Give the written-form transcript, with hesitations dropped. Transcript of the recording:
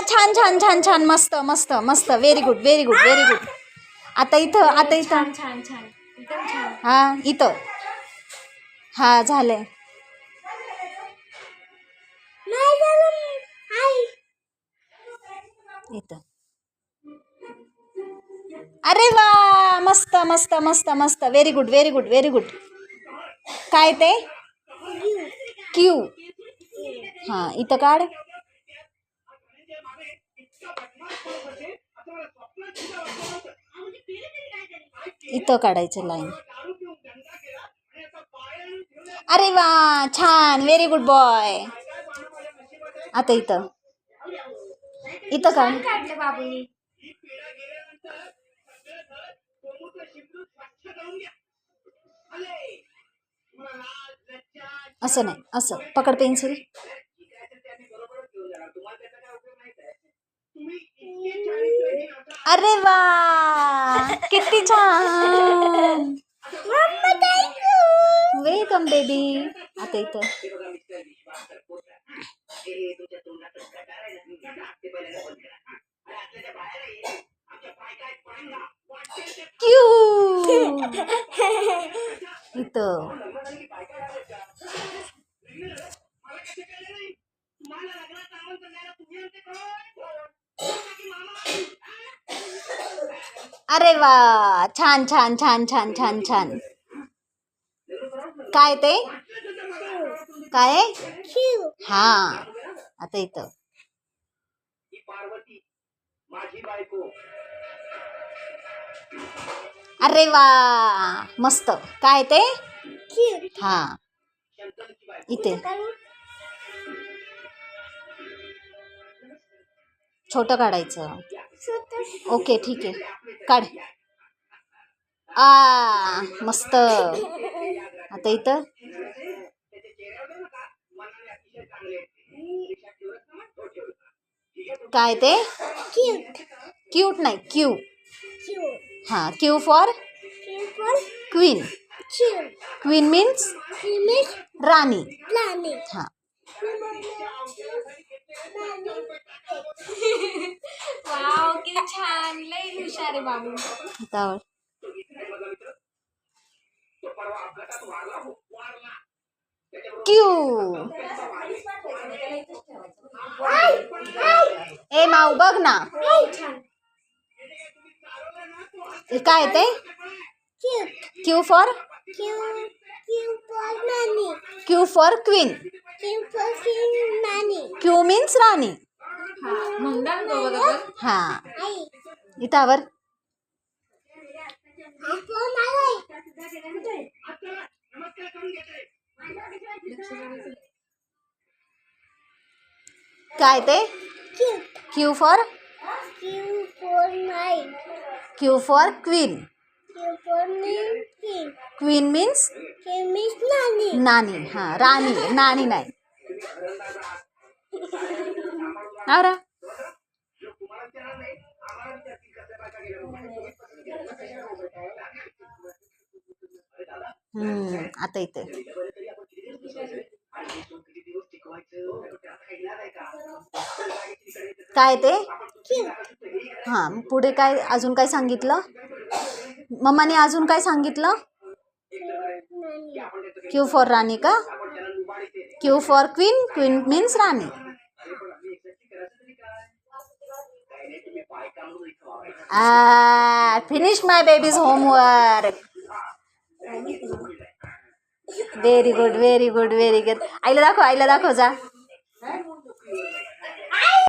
छान छान छान छान मस्त मस्त मस्त very good very good very good. आता इथं छान छान छान एकदम छान. हा इथं हा झालंय. इथं अरे वा मस्त मस्त मस्त मस्त very good very good very good. काय ते क्यू. हा इथं काढ. इथं काढायचं लाईन. अरे वा छान व्हेरी गुड बॉय. आता इथं इथं काढ. काढले बाबूनी. असं नाही असं पकड पेन्सिल. अरे वा किती छान. Welcome baby. आता इथं क्यू. इथं अरे वा छान छान छान छान छान छान. काय ते काय हा. आता इथं अरे वा मस्त. काय ते हा. इथे छोटं काढायचं. ओके ठीक आहे काढ. मस्त. आता इथं काय ते क्यूट नाही क्यू. हा Q for queen. Queen means राणी. हा वाव किती छान. लई हुशार आहे बाबू. हातावर क्यू. ए माऊ बघ ना. काय ते Q for Q for queen. Q means राणी. हा इथावर काय ते Q for queen. Queen means नानी. हा राणी नानी नाही. आवरा. आता इथे काय ते हा. पुढे काय अजून काय सांगितलं मम्माने. अजून काय सांगितलं. क्यू फॉर राणी का. Q for queen. Queen means Rani. Finish my babies homework. Very good very good very good. आईला दाखव जा.